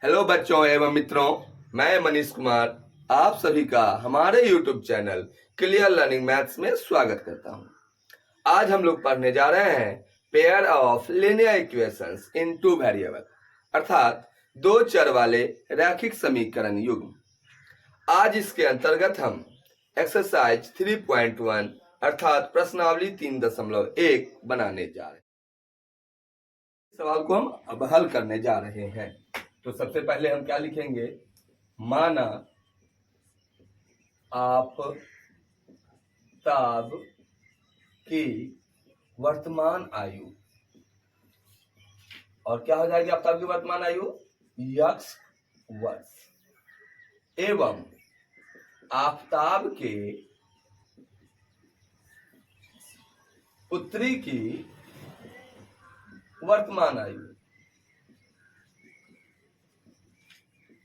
Hello बच्चों एवं मित्रों, मैं मनीष कुमार आप सभी का हमारे YouTube channel clear learning maths में स्वागत करता हूं। आज हम लोग पढ़ने जा रहे हैं pair of linear equations in two variable, अर्थात दो चर वाले रैखिक समीकरण युग्म। आज इसके अंतर्गत हम एक्सरसाइज 3.1 अर्थात प्रश्नावली 3.1 बनाने जा रहे हैं। सवाल को हम अब हल करने जा रहे हैं। तो सबसे पहले हम क्या लिखेंगे, माना आफताब की वर्तमान आयु, और क्या हो जाएगी आफताब की वर्तमान आयु, x वर्ष, एवं आफताब के पुत्री की वर्तमान आयु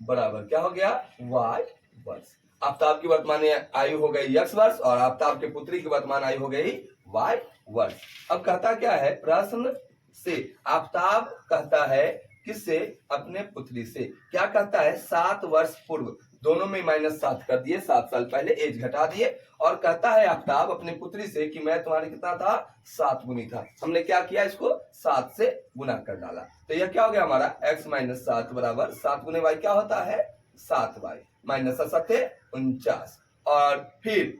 बराबर क्या हो गया, y वर्ष। आफताब की वर्तमान आयु हो गई x वर्ष और आफताब के पुत्री की वर्तमान आयु हो गई y वर्ष। अब कहता क्या है प्रश्न से, आफताब कहता है किससे, अपने पुत्री से। क्या कहता है, 7 वर्ष पूर्व, दोनों में -7 कर दिए, 7 साल पहले एज घटा दिए, और कहता है आफताब अपने पुत्री से कि मैं तुम्हारे कितना था, 7 गुनी था। हमने क्या किया, इसको 7 से गुना कर डाला, तो यह क्या हो गया हमारा x - 7 बराबर 7 गुने y क्या होता है, 7y माइनस 7 49। और फिर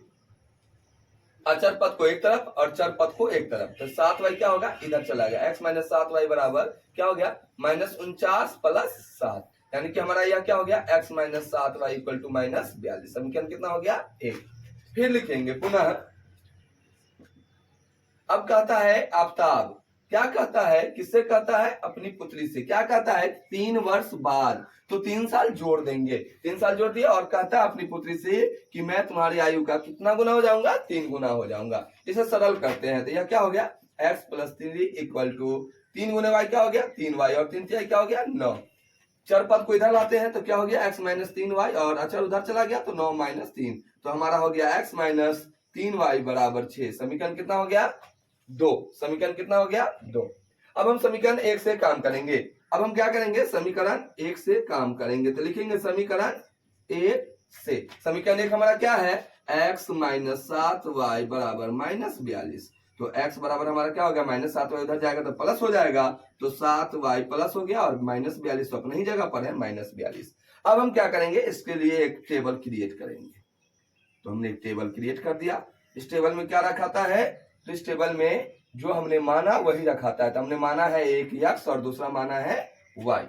अचर पद को एक तरफ और चर पद को एक तरफ, तो 7y क्या होगा, इधर चला गया, x - 7y बराबर क्या हो गया, -49 + 7, यानी कि हमारा यह क्या हो गया, x - 7y = -42। समीकरण कितना हो गया, 1। फिर लिखेंगे पुनः, अब कहता है आफताब, क्या कहता है, किससे कहता है, अपनी पुत्री से। क्या कहता है, 3 वर्ष बाद, तो 3 साल जोड़ देंगे, 3 साल जोड़ दिया, और कहता है अपनी पुत्री से कि मैं तुम्हारी आयु का कितना गुना हो जाऊंगा, 3 गुना हो जाऊंगा। इसे सरल करते हैं, तो यह क्या हो गया, x + 3 = 3 गुने y क्या हो गया, 3y, और 3 3 क्या हो गया, 9। चर पद को इधर लाते हैं तो क्या हो गया, x - 3y, और अचर उधर चला गया तो 9 - 3, तो हमारा हो गया x - 3y = 6। समीकरण कितना हो गया, 2। समीकरण कितना हो गया, 2। अब हम समीकरण 1 से काम करेंगे। अब हम क्या करेंगे, समीकरण 1 से काम करेंगे, तो लिखेंगे समीकरण 1 से। समीकरण 1 हमारा क्या है, x - 7y = -42, तो x बराबर हमारा क्या हो गया, -7y, उधर जाएगा तो प्लस हो जाएगा, तो 7y प्लस हो गया, और -42 तो अपनी ही जगह पर है, -42। अब हम क्या करेंगे, इसके लिए एक टेबल क्रिएट करेंगे, तो हमने एक टेबल क्रिएट कर दिया। इस टेबल में क्या रखाता है, तो इस टेबल में जो हमने माना वही रखाता है, तो हमने माना है एक x और दूसरा माना है y।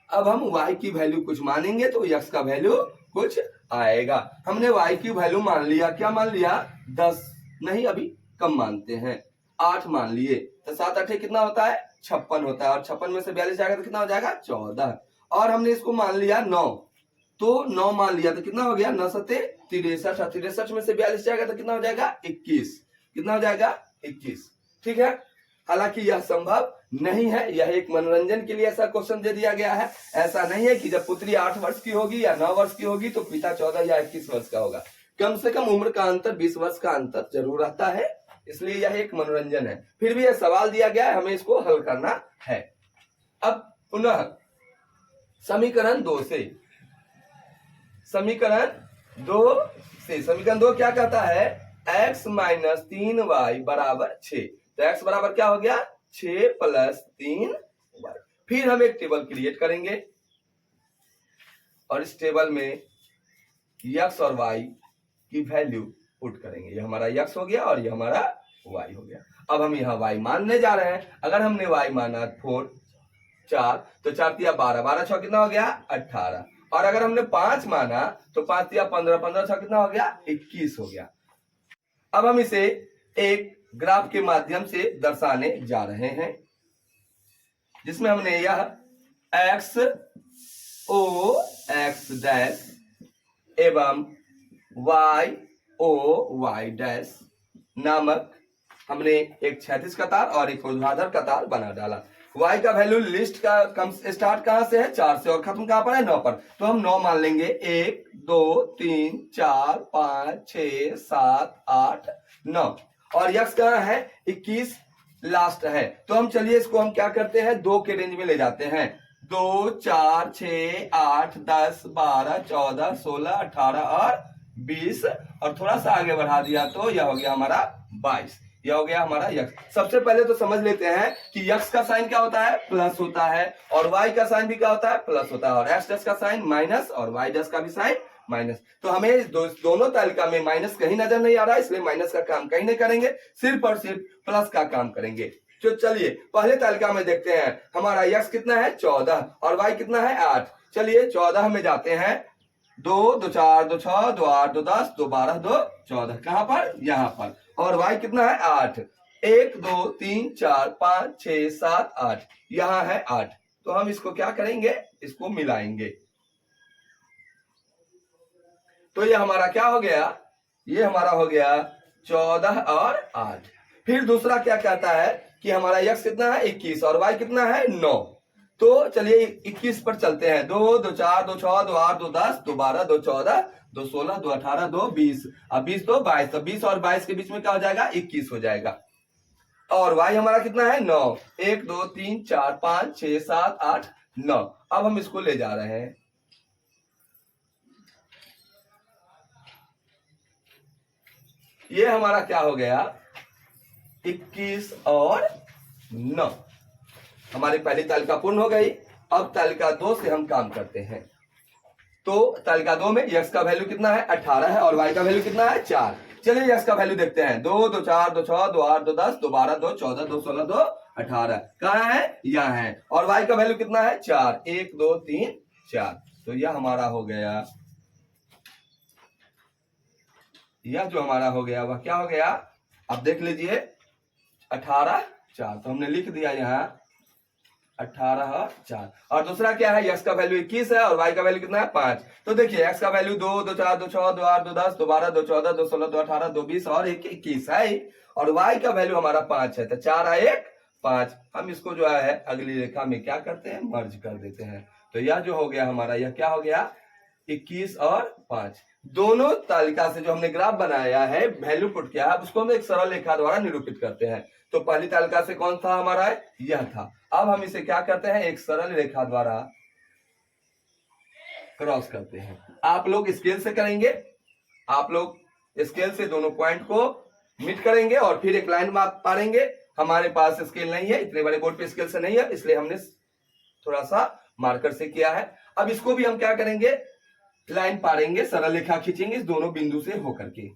अब हम y की वैल्यू कुछ मानेंगे तो x का वैल्यू कुछ आएगा। हमने y की वैल्यू मान लिया, क्या मान लिया, 10 नहीं, अभी कम मानते हैं, 8 मान लिए, तो 7 8 कितना होता है, 56 होता है, और 56 में से 42 जाएगा तो कितना हो जाएगा, 14। और हमने इसको मान लिया 9, तो 9 मान लिया तो कितना हो गया, 9 7 63, और 63 में से 42 जाएगा तो कितना हो जाएगा, 21। कितना हो जाएगा, 21। ठीक है, हालांकि यह संभव नहीं है, यह एक मनोरंजन के लिए ऐसा क्वेश्चन दे दिया गया है। ऐसा नहीं है कि जब पुत्री 8 वर्ष की होगी या 9 वर्ष की होगी तो पिता 14 या 21 वर्ष का होगा। कम से कम उम्र का अंतर 20 वर्ष का अंतर जरूर रहता है, इसलिए यह एक मनोरंजन है। फिर भी यह सवाल दिया गया है, हमें इसको हल करना है। अब पुनः समीकरण 2 से, समीकरण 2 से, समीकरण 2 क्या कहता है, x - 3y = 6, तो x बराबर क्या हो गया, 6 + 3y। फिर हम एक टेबल क्रिएट करेंगे और इस टेबल में x और y की वैल्यू पुट करेंगे। ये हमारा x हो गया और ये हमारा y हो गया। अब हम यहाँ y मानने जा रहे हैं। अगर हमने y माना 4 तो 4 तिया 12, 12 6 कितना हो गया, 18, और अगर हमने 5 माना तो 5 तिया 15, 15 6 कितना हो गया, 21 हो गया। अब हम इसे एक ग्राफ के माध्यम से दर्शाने जा रहे हैं, जिसमें हमने यह x o x डैश एवं y o y डैश नामक हमने एक क्षैतिज कतार और एक ऊर्ध्वाधर कतार बना डाला। y का वैल्यू लिस्ट का कम स्टार्ट कहां से है, 4 से, और खत्म कहां पर है, 9 पर, तो हम 9 मान लेंगे। 1 2 3 4 5 6 7 8 9, और x कहां है, 21 लास्ट है, तो हम चलिए इसको हम क्या करते हैं, 2 के रेंज में ले जाते हैं। 2 4 6 8 10 12 14 16 18 और 20 और थोड़ा सा आगे बढ़ा दिया तो यह हो गया हमारा 22। यह हो गया हमारा यक्स। सबसे पहले तो समझ लेते हैं कि यक्स का साइन क्या होता है, प्लस होता है, और वाई का साइन भी क्या होता है, प्लस होता है, और एक्स डस का साइन माइनस और वाई डस का भी साइन माइनस। तो हमें दोनों तालिका में माइनस कहीं नजर नहीं आ रहा है, इसलिए माइनस का काम कहीं नहीं करेंगे, सिर्फ और सिर्फ प्लस का काम करेंगे। तो चलिए पहले तालिका में देखते हैं, हमारा यक्स कितना है 14 और वाई कितना है 8। चलिए 14 में जाते हैं, 2 2 4 2 6 2 8 2 10 2 12 2 14, कहां पर, यहां पर। और वाई कितना है 8, 1 2 3 4 5 6 7 8, यहां है 8। तो हम इसको क्या करेंगे, इसको मिलाएंगे, तो ये हमारा क्या हो गया, ये हमारा हो गया 14 और 8। फिर दूसरा क्या कहता है कि हमारा यक्स कितना है 21 और वाई कितना है 9। तो चलिए 21 पर चलते हैं, 2 2 4 2 6 2 8 2 10 2 12 2 14 2 16 2 18 2 20, अब 20 2 22, तो 20 और 22 के बीच में क्या हो जाएगा, 21 हो जाएगा। और वाई हमारा कितना है 9, 1 2 3 4 5 6 7 8 9। अब हम इसको ले जा रहे हैं, ये हमारा क्या हो गया 21 और 9। हमारी पहली तालिका पूर्ण हो गई। अब तालिका 2 से हम काम करते हैं। तो तालिका 2 में यक्स का वैल्यू कितना है 18 है और वाई का वैल्यू कितना है 4। चलिए यक्स का वैल्यू देखते हैं, 2 2 4 2 6 2 8 2 10 2 12 2 14 2 16 2 18, कहाँ है, यहाँ है। और वाई का वैल्यू कितना है 4, 1 2 3 4। तो यह हमारा हो गया, यह जो हमारा हो गया वह क्या हो गया, अब देख लीजिए 18 4, तो हमने लिख दिया यहाँ 18 4। और दूसरा क्या है, एक्स का वैल्यू 21 है और वाई का वैल्यू कितना है 5। तो देखिए एक्स का वैल्यू 2 2 4 2 6 2 8 2 10 2 12 2 14 2 16 2 18 2 20 और 21 है, और वाई का वैल्यू हमारा 5 है। तो 4 1 5, हम इसको जो है अगली रेखा में क्या करते हैं, मर्ज कर देते हैं। तो यह जो हो गया हमारा, यह क्या हो गया 21 और 5। दोनों तालिका से जो हमने ग्राफ बनाया है, वैल्यू पुट किया है, उसको हम एक सरल रेखा द्वारा निरूपित करते हैं। तो पहली तालिका से कौन था हमारा, यह था। अब हम इसे क्या करते हैं, एक सरल रेखा द्वारा क्रॉस करते हैं। आप लोग स्केल से करेंगे, आप लोग स्केल से दोनों पॉइंट को मीट करेंगे और फिर एक लाइन मारेंगे। हमारे पास स्केल नहीं है, इतने बड़े बोर्ड पे स्केल से नहीं है, इसलिए हमने थोड़ा सा मार्कर से किया है। अब इसको भी हम क्या करेंगे, लाइन पारेंगे, सरल रेखा खींचेंगे इस दोनों बिंदु से होकर के।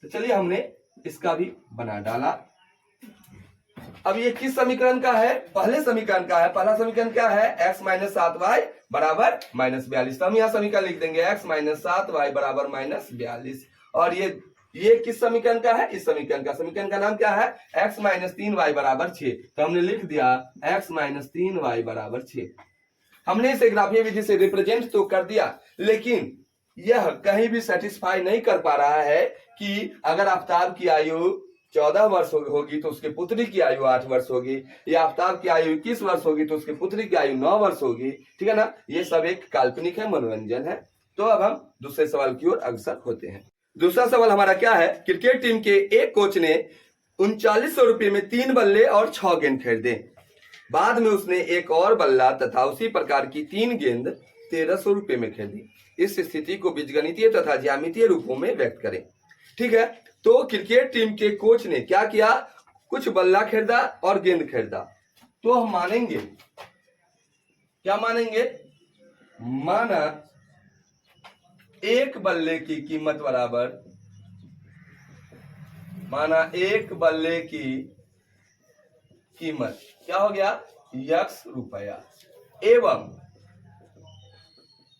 तो चलिए हमने इसका भी बना डाला। अब ये किस समीकरण का है, पहले समीकरण का है। पहला समीकरण क्या है, x माइनस 7y बराबर -42। तो हम यहाँ समीकरण लिख देंगे x माइनस 7y बराबर -42। और ये किस समीकरण का है, इस समीकरण का। समीकरण का नाम क्या है, x माइनस 3y बराबर 6। तो हमने लिख दिया x माइनस 3y बराबर 6। हमने इसे ग्राफीय विधि से रिप्रेजेंट तो कर दिया, लेकिन यह कहीं भी सेटिस्फाई नहीं कर पा रहा है कि अगर आफ्ताब की आयु 14 वर्ष होगी तो उसके पुत्री की आयु 8 वर्ष होगी, या आफ्ताब की आयु 21 वर्ष होगी तो उसके पुत्री की आयु 9 वर्ष होगी। ठीक है ना, ये सब एक काल्पनिक है, मनोरंजन है। तो अब हम दूसरे सवाल की ओर अग्रसर होते हैं। दूसरा सवाल हमारा क्या है, क्रिकेट टीम के एक कोच ने 3900 रुपये में 3 बल्ले और 6 गेंद खरीदे। बाद में उसने एक और बल्ला तथा उसी प्रकार की 3 गेंद 1300 रुपये में खरीदी। इस स्थिति को बीजगणितीय तथा ज्यामितीय रूपों में व्यक्त करें। ठीक है, तो क्रिकेट टीम के कोच ने क्या किया, कुछ बल्ला खरीदा और गेंद खरीदा। तो हम मानेंगे, क्या मानेंगे, माना एक बल्ले की कीमत बराबर, माना एक बल्ले की कीमत क्या हो गया, x रुपया, एवं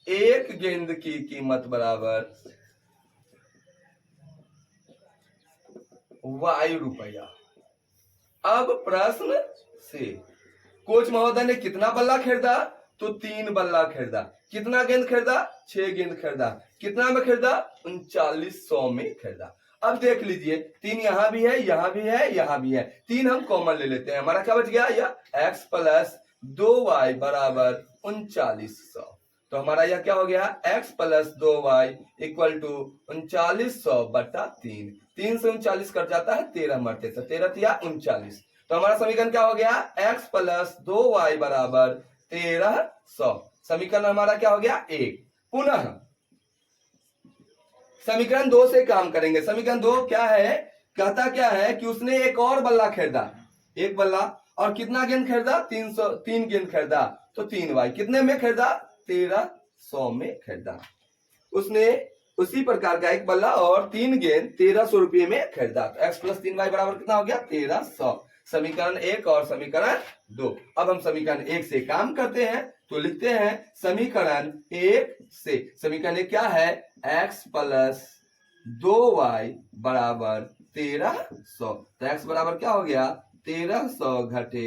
एक गेंद की कीमत बराबर y रुपया। अब प्रश्न से कोच महोदय ने कितना बल्ला खरीदा, तो 3 बल्ला खरीदा। कितना गेंद खरीदा, 6 गेंद खरीदा। कितना में खरीदा, 3900 में खरीदा। अब देख लीजिए 3 यहां भी है, यहां भी है, यहां भी है, 3 हम कॉमन ले लेते हैं। हमारा क्या बच गया, यह x प्लस 2y बराबर 3900। तो हमारा यह क्या हो गया, x plus 2y equal to 3900 बटा 3। 3 से 39 कट जाता है, 13 मरते, तो 13 या 39। तो हमारा समीकरण क्या हो गया, x प्लस 2y बराबर 1300। समीकरण हमारा क्या हो गया 1। पुनः समीकरण 2 से काम करेंगे। समीकरण 2 क्या है, कहता क्या है कि उसने एक और बल्ला खरीदा, एक बल्ला, और कितना गेंद खरीदा, 3 गेंद खरीदा, तो 3y कितने में खरीदा, 1300 में खरीदा। उसने उसी प्रकार का एक बल्ला और 3 गेंद 1300 रुपये में खरीदा। तो x प्लस 3y बराबर कितना हो गया, 1300। समीकरण 1 और समीकरण 2। अब हम समीकरण 1 से काम करते हैं, तो लिखते हैं समीकरण 1 से। समीकरण 1 क्या है, x प्लस 2y बराबर 1300। तो x बराबर क्या हो गया, 1300 घटे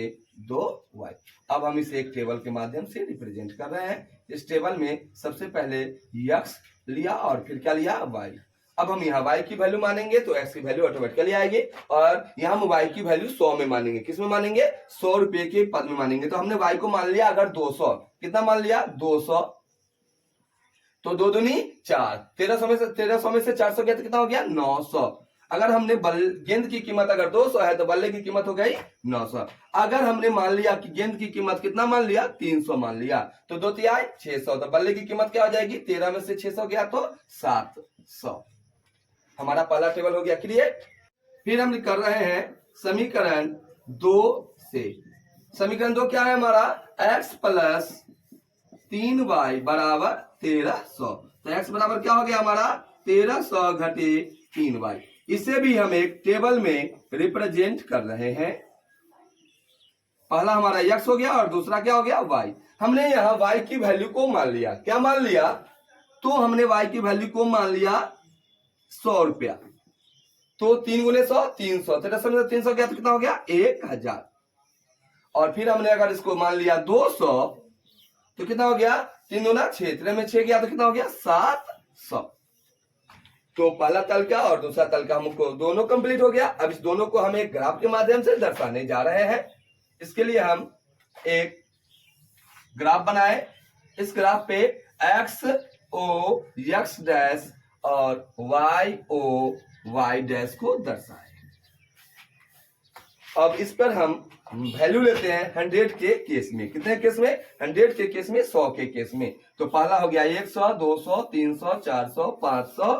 2y। अब हम इसे एक टेबल के माध्यम से रिप्रेजेंट कर रहे हैं। इस टेबल में सबसे पहले x लिया और फिर क्या लिया, y। अब हम यहाँ y की वैल्यू मानेंगे तो x की वैल्यू ऑटोमेटिकली आएगी, और यहाँ हम y की वैल्यू 100 में मानेंगे। किस में मानेंगे, 100 रुपए के पद में मानेंगे। तो हमने y को मान लिया अगर 200, कितना मान लिया, 200, तो 2 दूनी 4, 1300 में से 400 गया तो कितना हो गया, 900। अगर हमने गेंद की कीमत अगर 200 है तो बल्ले की कीमत हो गई 900। अगर हमने मान लिया कि गेंद की कीमत कितना मान लिया, 300 मान लिया, तो 2 तिहाई 600, तो बल्ले की कीमत क्या हो जाएगी, 13 में से 600 गया तो 700। हमारा पहला टेबल हो गया क्लियर। फिर हम कर रहे हैं समीकरण 2 से। समीकरण 2 क्या है हमारा, x प्लस 3y बराबर 1300। तो x बराबर क्या हो गया हमारा, 1300 घटे 3y। इसे भी हम एक टेबल में रिप्रेजेंट कर रहे हैं। पहला हमारा x हो गया और दूसरा क्या हो गया, y। हमने यहाँ y की वैल्यू को मान लिया, क्या मान लिया, तो हमने y की वैल्यू को मान लिया 100 रुपया। तो 3 गुने 100 300, 300 गया तो कितना हो गया, 1000। और फिर हमने अगर इसको मान लिया 200 तो कितना हो गया, 3 दूना 6, 3 में 6 गया तो कितना हो गया, 700। तो पहला तल का और दूसरा तल का हमको दोनों कंप्लीट हो गया। अब इस दोनों को हम एक ग्राफ के माध्यम से दर्शाने जा रहे हैं। इसके लिए हम एक ग्राफ बनाए। इस ग्राफ पे एक्स ओ एक्स डैश और वाई ओ वाई डैश को दर्शाए। अब इस पर हम वैल्यू लेते हैं 100 के केस में। कितने केस में, 100 के केस में, 100 के केस में। तो पहला हो गया 100, 200, 300, 400, 500,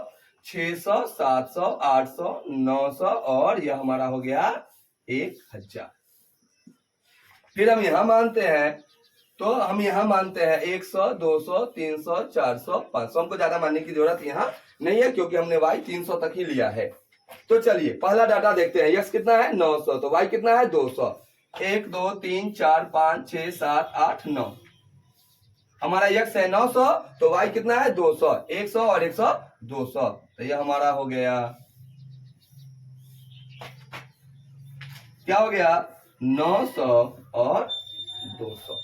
600, 700, 800, 900 और यह हमारा हो गया 1000। फिर हम यहां मानते हैं, तो हम यहां मानते हैं 100, 200, 300, 400, 500। हमको ज्यादा मानने की जरूरत यहां नहीं है क्योंकि हमने y 300 तक ही लिया है। तो चलिए पहला डाटा देखते हैं। x कितना है, 900, तो y कितना है, 200। 1 2 3 4 5 6 7 8 9। हमारा x है 900, तो y कितना है, 200। 100 और 100 200, तो ये हमारा हो गया, क्या हो गया, 900 और 200।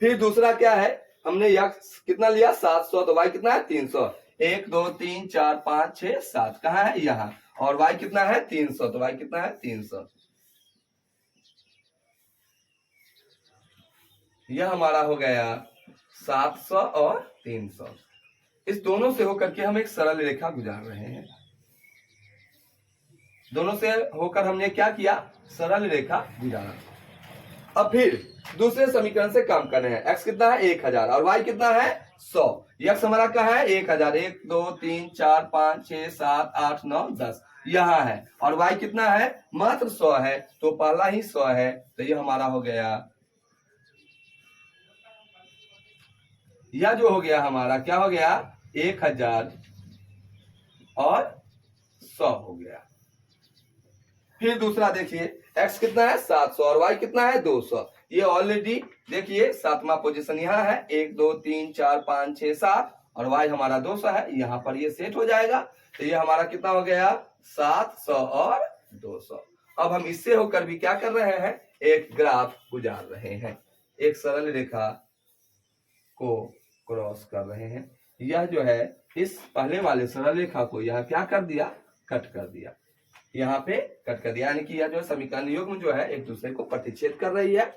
फिर दूसरा क्या है, हमने x कितना लिया, 700, तो y कितना है, 300। 1 2 3 4 5 6 7, कहाँ है, यहाँ। और y कितना है, 300, तो y कितना है, 300। यह हमारा हो गया 700 और 300। इस दोनों से होकर के हम एक सरल रेखा गुजार रहे हैं। दोनों से होकर हमने क्या किया, सरल रेखा गुजारा। अब फिर दूसरे समीकरण से काम कर रहे हैं। x कितना है, 1000 और y कितना है, 100। x हमारा क्या है, 1000। 1 2 3 4 5 6 7 8 9 10 यहाँ है। और y कितना है, मात्र 100 है, तो पहला ही 100 है, तो ये हमारा हो गया, यह जो हो गया हमारा क्या हो गया, 1000 और 100 हो गया। फिर दूसरा देखिए, x कितना है, 700 और y कितना है, 200। ये ऑलरेडी देखिए 7वां पोजीशन यहाँ है। 1 2 3 4 5 6 7 और y हमारा 200 है, यहाँ पर ये सेट हो जाएगा। तो ये हमारा कितना हो गया, 700 और 200। अब हम इससे होकर भी क्या कर रहे हैं, एक ग्राफ गुजार रहे हैं, एक सरल रेखा को क्रॉस कर रहे हैं। यह जो है इस पहले वाले सरल रेखा को यहाँ क्या कर दिया, कट कर दिया, यहाँ पे कट कर दिया, यानी कि यह जो समीकरण युग्म जो है एक दूसरे को प्रतिच्छेद कर रही है।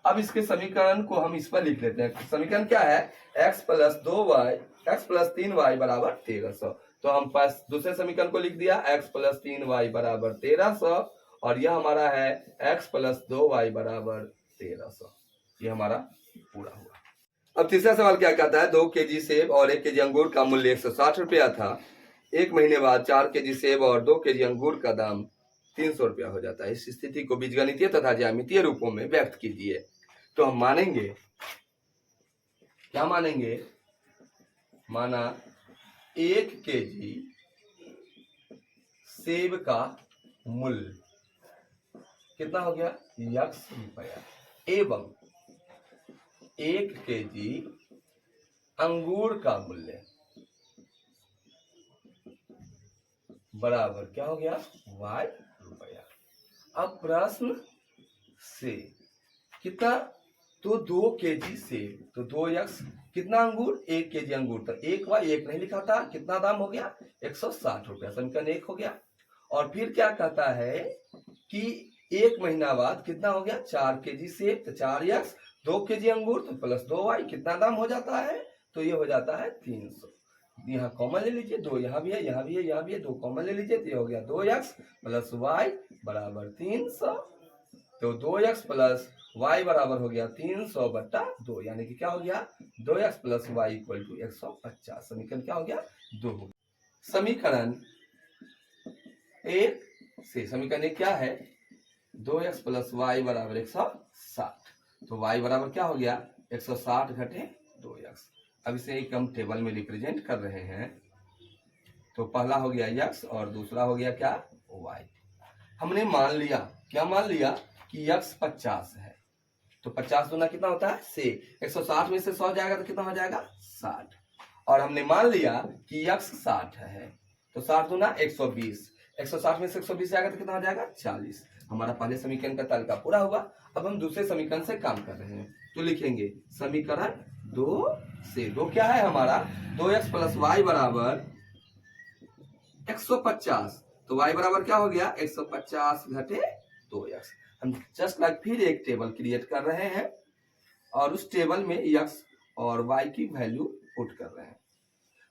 अब इसके समीकरण को हम इस पर लिख लेते हैं। समीकरण क्या है, x plus 2y x plus 3y बराबर 1300। तो हम पास दूसरे समीकरण को लिख दिया, x प्लस 3y बराबर 1300 और यह हमारा है x प्लस 2y बराबर 1300। ये हमारा पूरा हुआ। अब तीसरा सवाल क्या कहता है, 2 केजी सेब और 1 केजी अंगूर का मूल्य 160 रुपया था। 1 महीने बाद 4 केजी सेब और 2 केजी अंगूर का दाम 300 रुपया हो जाता है। इस स्थिति को बीजगणितीय तथा ज्यामितीय रूपों में व्यक्त कीजिए। तो हम मानेंगे, क्या मानेंगे, माना 1 केजी सेब का मूल्य कितना हो गया, x रुपया, एवं 1 केजी अंगूर का मूल्य बराबर क्या हो गया, y रुपया। अब प्रश्न से कितना, तो 2 केजी सेब, तो 2x, कितना अंगूर, 1 केजी अंगूर, तो 1 नहीं लिखा था, कितना दाम हो गया, 160 रुपया, समीकरण 1 हो गया। और फिर क्या कहता है कि 1 महीना बाद कितना हो गया, 4 केजी सेब, तो 4x, 2 केजी अंगूर, तो प्लस 2y, कितना दाम हो जाता है, तो ये हो जाता है 300। यहाँ कॉमन ले लीजिए, 2 यहाँ भी है, यहाँ भी है, यहाँ भी है, 2 कॉमन ले लीजिए, तो ये हो गया 2x प्लस y बराबर 300। तो 2x प्लस y बराबर हो गया 300/2, यानी कि क्या हो गया, 2x plus y equal to 150। समीकरण क्या हो गया, 2 हो गया। समीकरण 1 से समीकरण 1 क्या है, 2x प्लस y बराबर 160। तो y बराबर क्या हो गया, 160 घटे 2x। अब इसे एक हम टेबल में रिप्रेजेंट कर रहे हैं। तो पहला हो गया x और दूसरा हो गया क्या, y। हमने मान लिया, क्या मान लिया, कि x 50 है, तो 50 दूना कितना होता है, से 160 में से 100 जाएगा तो कितना हो जाएगा, 60। और हमने मान लिया कि x 60 है, तो 60 दूना 120, 160 में से 120 जाएगा तो कितना हो जाएगा, 40। हमारा पहले समीकरण का तालिका पूरा हुआ। अब हम दूसरे समीकरण से काम कर रहे हैं। तो लिखेंगे समीकरण 2 से, 2 क्या है हमारा, 2x प्लस y बराबर 150। तो y बराबर क्या हो गया, 150 घटे 2x। हम जस्ट लाइक फिर एक टेबल क्रिएट कर रहे हैं और उस टेबल में x और y की वैल्यू पुट कर रहे हैं।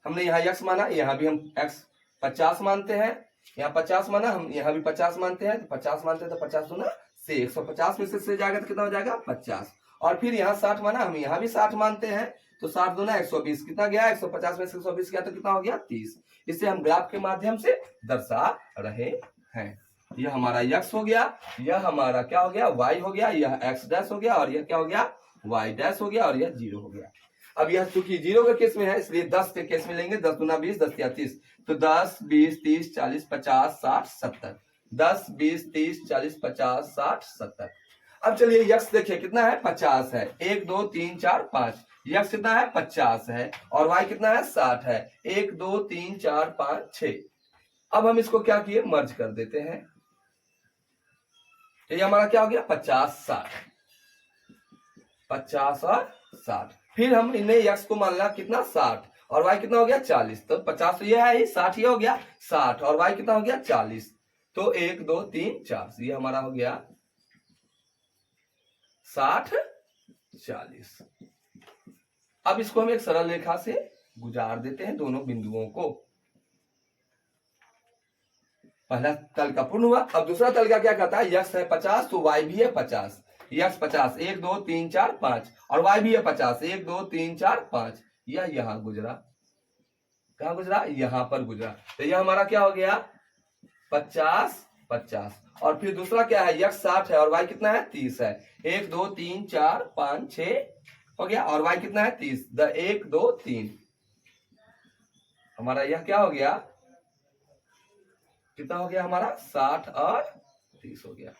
हमने यहाँ x माना, यहाँ भी हम x 50 मानते हैं, यहाँ 50 माना, हम यहाँ भी 50 मानते हैं, तो 50 मानते हैं तो 50 दूना से 150 में से जाएगा तो कितना हो जाएगा, 50। और फिर यहाँ 60 माना, हम यहाँ भी 60 मानते हैं, तो 60 दूना 120, कितना गया, 150 में से 120 गया तो कितना हो गया, 30। इसे हम ग्राफ के माध्यम से दर्शा रहे हैं। यह हमारा x हो गया, यह हमारा क्या हो गया, y हो गया, यह x डैश हो गया, और यह क्या हो गया, y डैश हो गया, और यह 0 हो गया। अब यह चूंकि 0 के केस में है, इसलिए 10 के केस में लेंगे, 10 दूना 20, 10 या 30, तो 10, 20, 30, 40, 50, 60, 70, 10, 20, 30, 40, 50, 60, 70। अब चलिए यक्स देखिए कितना है, 50 है, 1, 2, 3, 4, 5, यक्स कितना है, 50 है, और y कितना है, 60 है, 1, 2, 3, 4, 5, 6। अब हम इसको क्या किए, मर्ज कर देते हैं, तो ये हमारा क्या हो गया, 50, 60, 50 और 60। फिर हम इन्हें यक्स को मान लिया कितना, 60, और y कितना हो गया, 40। तो 50 तो ये है ही, 60 ये हो गया, 60, और y कितना हो गया, 40। तो 1, 2, 3, 4, ये हमारा हो गया 60, 40। अब इसको हम एक सरल रेखा से गुजार देते हैं दोनों बिंदुओं को। पहला तल का पूर्ण हुआ। अब दूसरा तल का क्या कहता है, यक्स है 50 तो y भी है 50, यक्स 50, 1, 2, 3, 4, 5, और y भी है 50, 1, 2, 3, 4, 5। यह यहां गुजरा, कहां गुजरा, यहां पर गुजरा। तो यह हमारा क्या हो गया, 50, 50। और फिर दूसरा क्या है, यक्स 60 है और y कितना है, 30 है, 1, 2, 3, 4, 5, 6 हो गया, और y कितना है, 30, 1, 2, 3। हमारा यह क्या हो गया, कितना हो गया हमारा, 60 और 30 हो गया।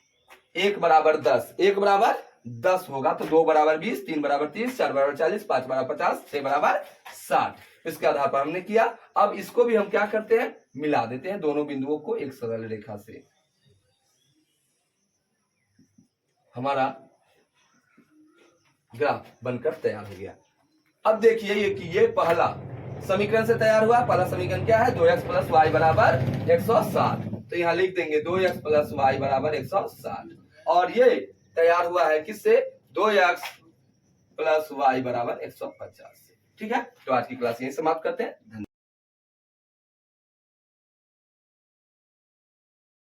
1 बराबर 10, 1 बराबर 10 होगा, तो 2 बराबर 20, 3 बराबर 30, 4 बराबर 40, 5 बराबर 50, 6 बराबर 60। इसके आधार पर हमने किया। अब इसको भी हम क्या करते हैं, मिला देते हैं दोनों बिंदुओं को एक सरल रेखा से। हमारा ग्राफ बनकर तैयार हो गया। अब देखिए ये कि ये पहला समीकरण से तैयार हुआ। पहला समीकरण क्या है, 2x प्लस वाई बराबर 160। तो यहां लिख देंगे 2x प्लस वाई बराबर 160, और ये तैयार हुआ है किससे, 2x प्लस वाई बराबर 150 से। ठीक है, तो आज की क्लास यहीं समाप्त करते हैं। धन्यवाद।